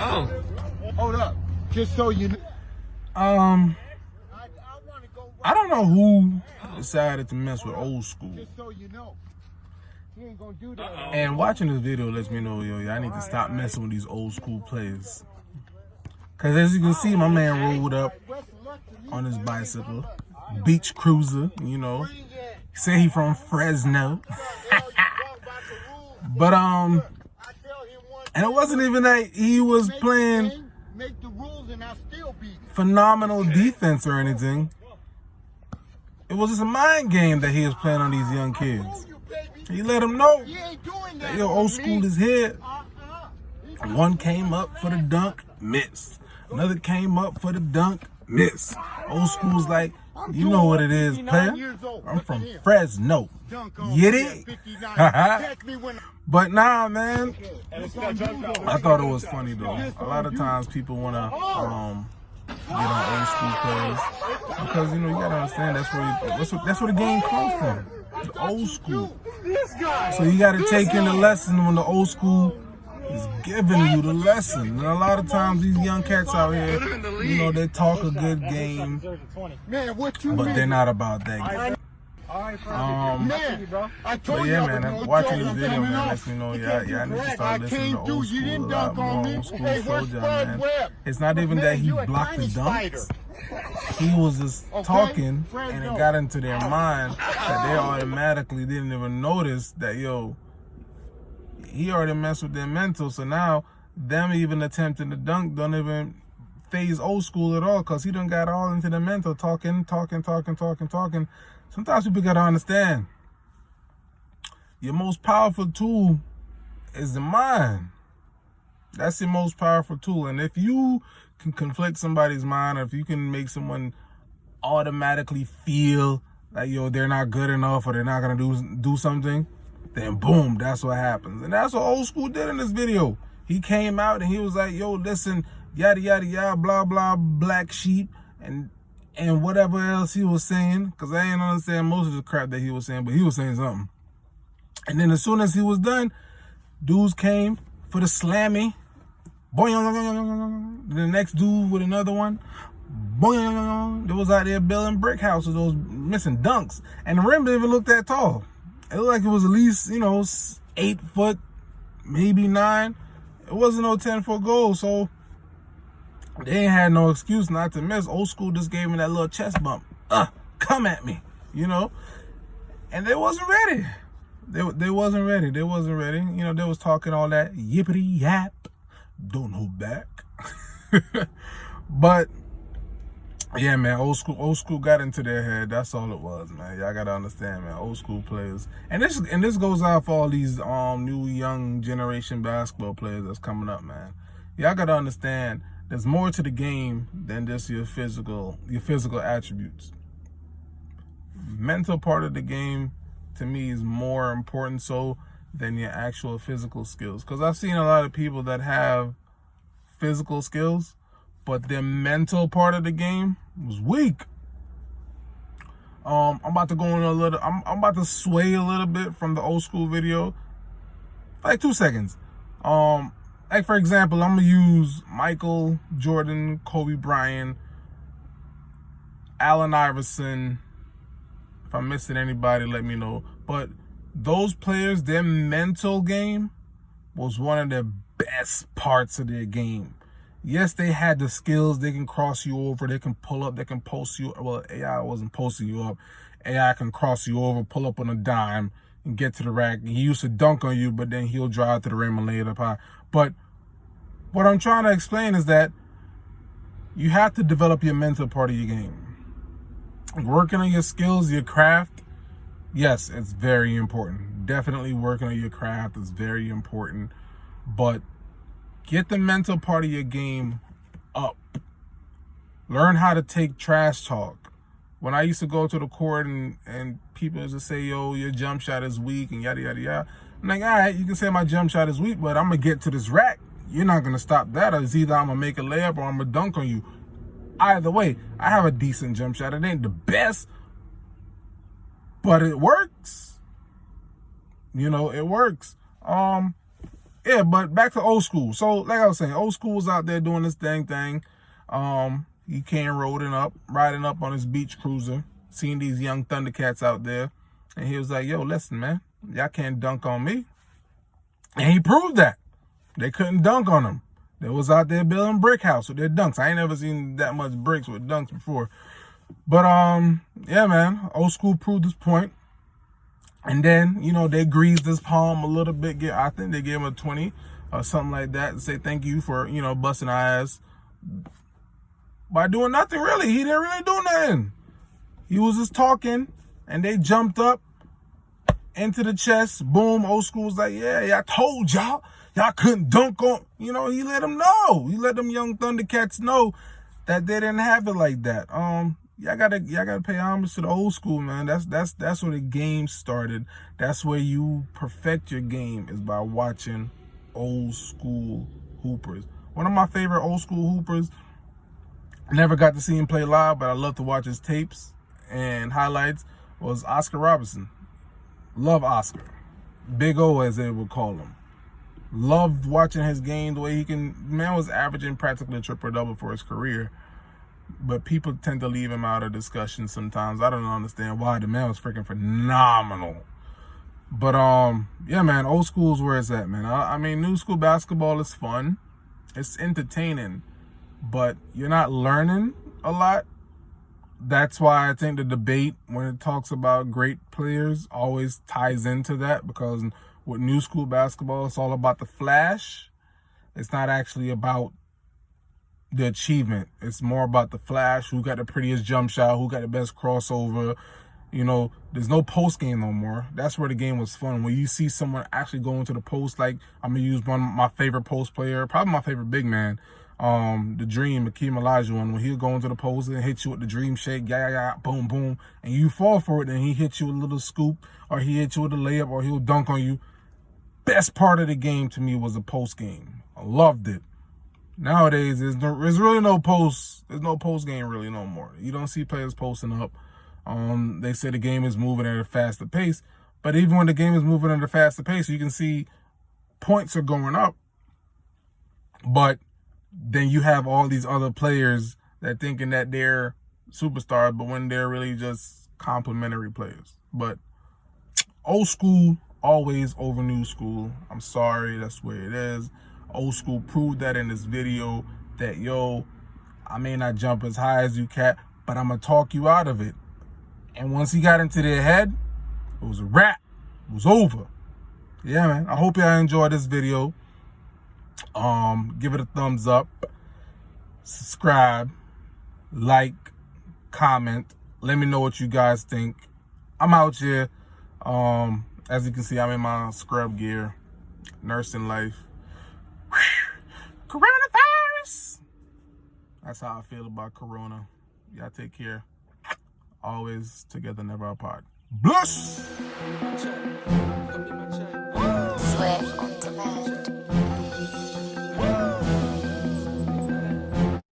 Oh. Hold up. Just so you know. I don't know who decided to mess with old school. Just so you know. He ain't gonna do that. And watching this video lets me know, yo, I need to stop messing with these old school players. Cause as you can see, my man rolled up on his bicycle, beach cruiser, you know. Say he from Fresno. But and it wasn't even that he was playing phenomenal defense or anything. It was just a mind game that he was playing on these young kids. He let them know that, yo, old school is here. One came up for the dunk, missed. Another came up for the dunk, missed. Old school's like, you know what it is, player. I'm from Fresno. Get it? But nah, man. I thought it was funny though. A lot of times people wanna get on old school players because, you know, you gotta understand that's where the game comes from. The old school. So you gotta take in the lesson when the old school is giving you the lesson. And a lot of times these young cats out here, you know, they talk a good game, but they're not about that game. But yeah, man, watching this video, man, lets me know, I need to start listening to old school a lot more. Old school soldier, man. It's not even that he blocked the dunks. He was just talking, and it got into their mind that they automatically didn't even notice that, yo, he already messed with their mental. So now, them even attempting to dunk don't even phase old school at all, because he done got all into the mental, talking. Sometimes people gotta understand, your most powerful tool is the mind. That's your most powerful tool. And if you can conflict somebody's mind, or if you can make someone automatically feel like, yo, they're not good enough, or they're not gonna do something, then boom, that's what happens. And that's what old school did in this video. He came out and he was like, yo, listen, yada, yada, yada, blah, blah, black sheep, and whatever else he was saying, because I ain't understand most of the crap that he was saying, but he was saying something. And then as soon as he was done, dudes came for the slammy. Boing. The next dude with another one. Boing. They was out there building brick houses, those missing dunks. And the rim didn't even look that tall. It looked like it was at least, you know, 8 foot, maybe 9. It wasn't no 10-foot goal, so they ain't had no excuse not to miss. Old school just gave me that little chest bump. Come at me, you know? And they wasn't ready. They wasn't ready. They wasn't ready. You know, they was talking all that yippity yap. Don't hold back. But yeah, man, old school got into their head. That's all it was, man. Y'all gotta understand, man. Old school players. And this goes out for all these new young generation basketball players that's coming up, man. Y'all gotta understand, there's more to the game than just your physical attributes. Mental part of the game, to me, is more important so than your actual physical skills. Because I've seen a lot of people that have physical skills, but their mental part of the game was weak. I'm about to go in a little. I'm about to sway a little bit from the old school video. Like 2 seconds. Like, for example, I'm going to use Michael Jordan, Kobe Bryant, Allen Iverson. If I'm missing anybody, let me know. But those players, their mental game was one of the best parts of their game. Yes, they had the skills. They can cross you over. They can pull up. They can post you. Well, AI wasn't posting you up. AI can cross you over, pull up on a dime, and get to the rack. He used to dunk on you, but then he'll drive to the rim and lay it up high. But what I'm trying to explain is that you have to develop your mental part of your game. Working on your skills, your craft, yes, it's very important. Definitely working on your craft is very important. But get the mental part of your game up. Learn how to take trash talk. When I used to go to the court and people used to say, yo, your jump shot is weak and yada, yada, yada. I'm like, all right, you can say my jump shot is weak, but I'm going to get to this rack. You're not going to stop that. It's either I'm going to make a layup or I'm going to dunk on you. Either way, I have a decent jump shot. It ain't the best, but it works. You know, it works. Yeah, but back to old school. So, like I was saying, old school was out there doing this thing. He came riding up on his beach cruiser, seeing these young Thundercats out there. And he was like, yo, listen, man, y'all can't dunk on me. And he proved that. They couldn't dunk on him. They was out there building brick house with their dunks. I ain't never seen that much bricks with dunks before. But, yeah, man, old school proved his point. And then, you know, they greased his palm a little bit. I think they gave him a 20 or something like that to say thank you for, you know, busting our ass by doing nothing, really. He didn't really do nothing. He was just talking, and they jumped up into the chest. Boom, old school was like, yeah, I told y'all couldn't dunk on. You know, he let them know. He let them young Thundercats know that they didn't have it like that. Y'all gotta pay homage to the old school, man. That's where the game started. That's where you perfect your game, is by watching old school hoopers. One of my favorite old school hoopers, never got to see him play live, but I love to watch his tapes and highlights, was Oscar Robertson. Love Oscar. Big O, as they would call him. Loved watching his game, the way man was averaging practically a triple-double for his career. But people tend to leave him out of discussion sometimes. I don't understand why. The man was freaking phenomenal. But, yeah, man, old school is where it's at, man. I mean, new school basketball is fun. It's entertaining. But you're not learning a lot. That's why I think the debate, when it talks about great players, always ties into that. Because with new school basketball, it's all about the flash. It's not actually about the achievement. It's more about the flash, who got the prettiest jump shot, who got the best crossover. You know, there's no post game no more. That's where the game was fun. When you see someone actually go into the post, like I'm gonna use one of my favorite post player, probably my favorite big man, the Dream, Akeem Olajuwon, when he'll go into the post and hit you with the dream shake, boom, boom, and you fall for it, and he hits you with a little scoop, or he hits you with a layup, or he'll dunk on you. Best part of the game to me was the post game. I loved it. Nowadays, there's really no post. There's no post game really no more. You don't see players posting up. They say the game is moving at a faster pace, but even when the game is moving at a faster pace, you can see points are going up. But then you have all these other players that thinking that they're superstars, but when they're really just complimentary players. But old school always over new school. I'm sorry, that's where it is. Old school proved that in this video that, yo, I may not jump as high as you, cat, but I'm going to talk you out of it. And once he got into their head, it was a wrap. It was over. Yeah, man. I hope y'all enjoyed this video. Give it a thumbs up. Subscribe. Like. Comment. Let me know what you guys think. I'm out here. As you can see, I'm in my scrub gear. Nursing life. Coronavirus. That's how I feel about Corona. Y'all take care. Always together, never apart. Bless. Sweat on demand.